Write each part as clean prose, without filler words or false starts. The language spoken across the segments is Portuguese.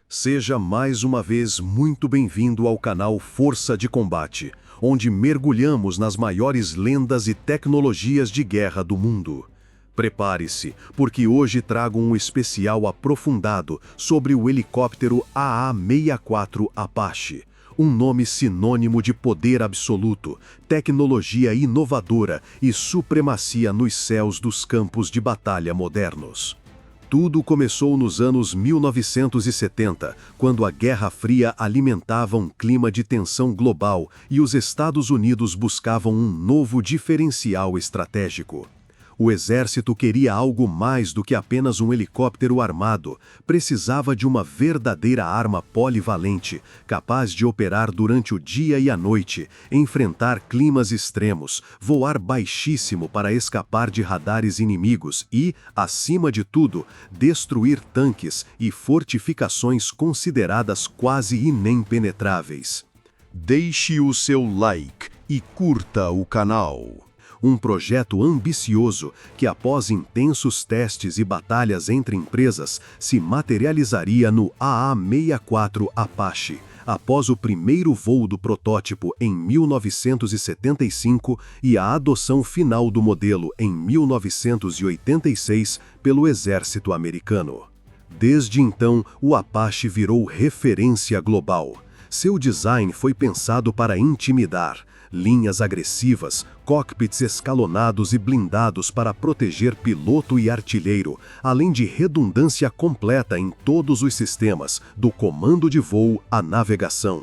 Seja mais uma vez muito bem-vindo ao canal Força de Combate, onde mergulhamos nas maiores lendas e tecnologias de guerra do mundo. Prepare-se, porque hoje trago um especial aprofundado sobre o helicóptero AA-64 Apache, um nome sinônimo de poder absoluto, tecnologia inovadora e supremacia nos céus dos campos de batalha modernos. Tudo começou nos anos 1970, quando a Guerra Fria alimentava um clima de tensão global e os Estados Unidos buscavam um novo diferencial estratégico. O exército queria algo mais do que apenas um helicóptero armado, precisava de uma verdadeira arma polivalente, capaz de operar durante o dia e a noite, enfrentar climas extremos, voar baixíssimo para escapar de radares inimigos e, acima de tudo, destruir tanques e fortificações consideradas quase impenetráveis. Deixe o seu like e curta o canal. Um projeto ambicioso que, após intensos testes e batalhas entre empresas, se materializaria no AA-64 Apache, após o primeiro voo do protótipo em 1975 e a adoção final do modelo em 1986 pelo exército americano. Desde então, o Apache virou referência global. Seu design foi pensado para intimidar, linhas agressivas, cockpits escalonados e blindados para proteger piloto e artilheiro, além de redundância completa em todos os sistemas, do comando de voo à navegação.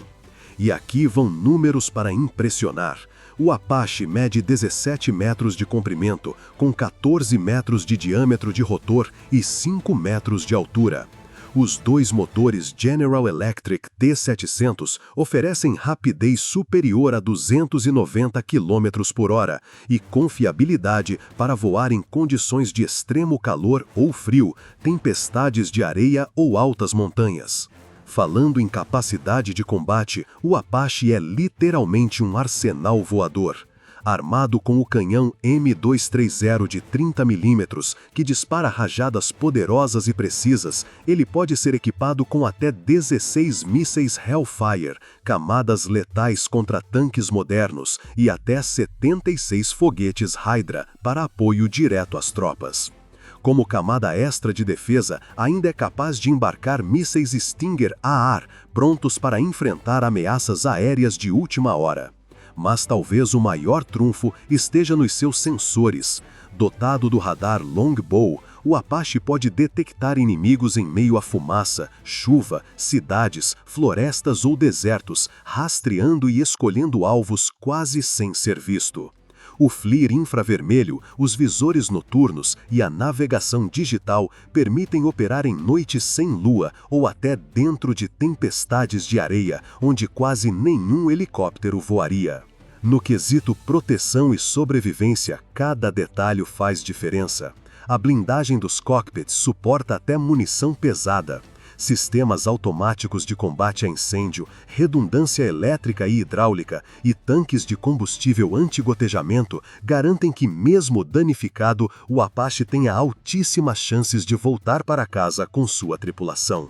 E aqui vão números para impressionar. O Apache mede 17 metros de comprimento, com 14 metros de diâmetro de rotor e 5 metros de altura. Os dois motores General Electric T700 oferecem rapidez superior a 290 km por hora e confiabilidade para voar em condições de extremo calor ou frio, tempestades de areia ou altas montanhas. Falando em capacidade de combate, o Apache é literalmente um arsenal voador. Armado com o canhão M230 de 30 mm, que dispara rajadas poderosas e precisas, ele pode ser equipado com até 16 mísseis Hellfire, camadas letais contra tanques modernos, e até 76 foguetes Hydra para apoio direto às tropas. Como camada extra de defesa, ainda é capaz de embarcar mísseis Stinger a ar, prontos para enfrentar ameaças aéreas de última hora. Mas talvez o maior trunfo esteja nos seus sensores. Dotado do radar Longbow, o Apache pode detectar inimigos em meio à fumaça, chuva, cidades, florestas ou desertos, rastreando e escolhendo alvos quase sem ser visto. O FLIR infravermelho, os visores noturnos e a navegação digital permitem operar em noites sem lua ou até dentro de tempestades de areia, onde quase nenhum helicóptero voaria. No quesito proteção e sobrevivência, cada detalhe faz diferença. A blindagem dos cockpits suporta até munição pesada. Sistemas automáticos de combate a incêndio, redundância elétrica e hidráulica e tanques de combustível anti-gotejamento garantem que, mesmo danificado, o Apache tenha altíssimas chances de voltar para casa com sua tripulação.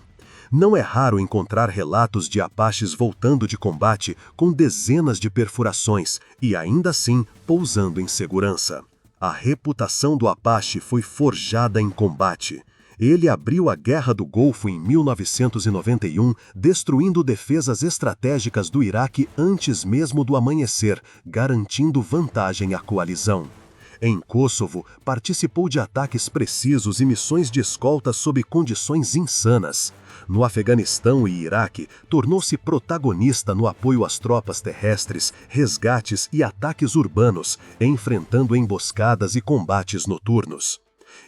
Não é raro encontrar relatos de Apaches voltando de combate com dezenas de perfurações e, ainda assim, pousando em segurança. A reputação do Apache foi forjada em combate. Ele abriu a Guerra do Golfo em 1991, destruindo defesas estratégicas do Iraque antes mesmo do amanhecer, garantindo vantagem à coalizão. Em Kosovo, participou de ataques precisos e missões de escolta sob condições insanas. No Afeganistão e Iraque, tornou-se protagonista no apoio às tropas terrestres, resgates e ataques urbanos, enfrentando emboscadas e combates noturnos.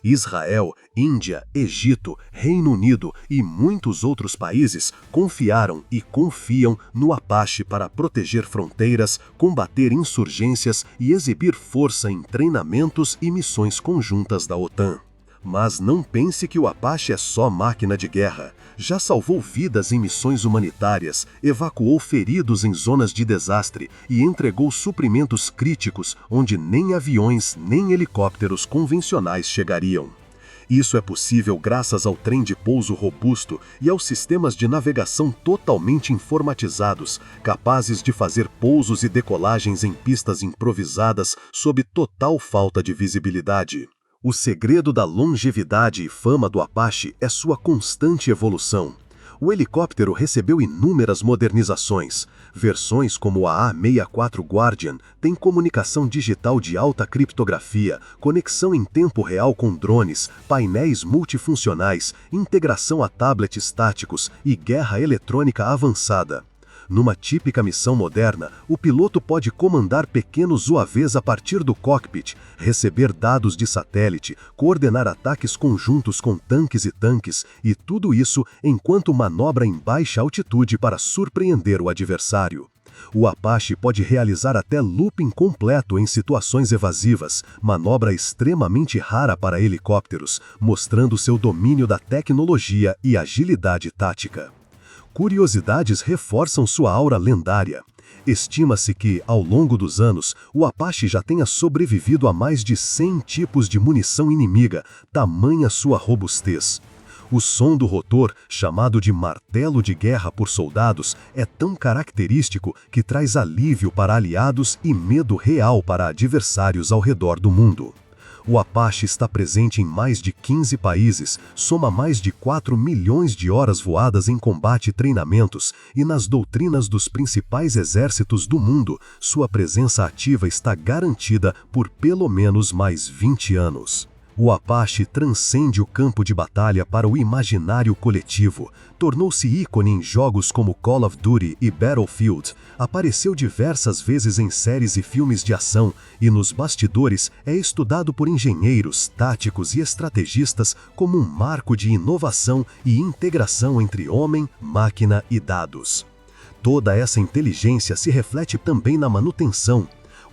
Israel, Índia, Egito, Reino Unido e muitos outros países confiaram e confiam no Apache para proteger fronteiras, combater insurgências e exibir força em treinamentos e missões conjuntas da OTAN. Mas não pense que o Apache é só máquina de guerra. Já salvou vidas em missões humanitárias, evacuou feridos em zonas de desastre e entregou suprimentos críticos onde nem aviões nem helicópteros convencionais chegariam. Isso é possível graças ao trem de pouso robusto e aos sistemas de navegação totalmente informatizados, capazes de fazer pousos e decolagens em pistas improvisadas sob total falta de visibilidade. O segredo da longevidade e fama do Apache é sua constante evolução. O helicóptero recebeu inúmeras modernizações. Versões como a A-64 Guardian têm comunicação digital de alta criptografia, conexão em tempo real com drones, painéis multifuncionais, integração a tablets táticos e guerra eletrônica avançada. Numa típica missão moderna, o piloto pode comandar pequenos UAVs a partir do cockpit, receber dados de satélite, coordenar ataques conjuntos com tanques e tudo isso enquanto manobra em baixa altitude para surpreender o adversário. O Apache pode realizar até looping completo em situações evasivas, manobra extremamente rara para helicópteros, mostrando seu domínio da tecnologia e agilidade tática. Curiosidades reforçam sua aura lendária. Estima-se que, ao longo dos anos, o Apache já tenha sobrevivido a mais de 100 tipos de munição inimiga, tamanha sua robustez. O som do rotor, chamado de martelo de guerra por soldados, é tão característico que traz alívio para aliados e medo real para adversários ao redor do mundo. O Apache está presente em mais de 15 países, soma mais de 4 milhões de horas voadas em combate e treinamentos, e nas doutrinas dos principais exércitos do mundo, sua presença ativa está garantida por pelo menos mais 20 anos. O Apache transcende o campo de batalha para o imaginário coletivo, tornou-se ícone em jogos como Call of Duty e Battlefield, apareceu diversas vezes em séries e filmes de ação e nos bastidores é estudado por engenheiros, táticos e estrategistas como um marco de inovação e integração entre homem, máquina e dados. Toda essa inteligência se reflete também na manutenção.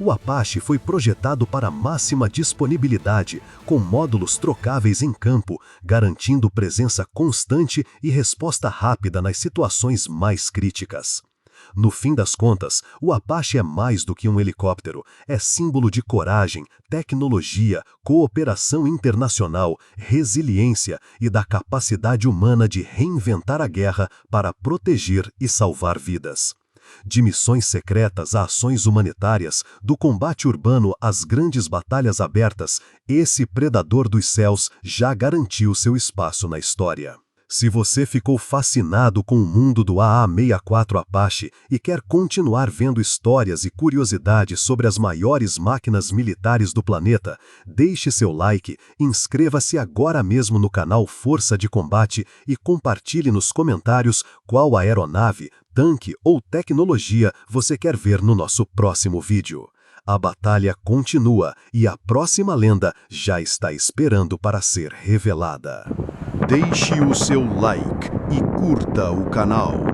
O Apache foi projetado para máxima disponibilidade, com módulos trocáveis em campo, garantindo presença constante e resposta rápida nas situações mais críticas. No fim das contas, o Apache é mais do que um helicóptero, é símbolo de coragem, tecnologia, cooperação internacional, resiliência e da capacidade humana de reinventar a guerra para proteger e salvar vidas. De missões secretas a ações humanitárias, do combate urbano às grandes batalhas abertas, esse predador dos céus já garantiu seu espaço na história. Se você ficou fascinado com o mundo do AA-64 Apache e quer continuar vendo histórias e curiosidades sobre as maiores máquinas militares do planeta, deixe seu like, inscreva-se agora mesmo no canal Força de Combate e compartilhe nos comentários qual aeronave, tanque ou tecnologia você quer ver no nosso próximo vídeo. A batalha continua e a próxima lenda já está esperando para ser revelada. Deixe o seu like e curta o canal.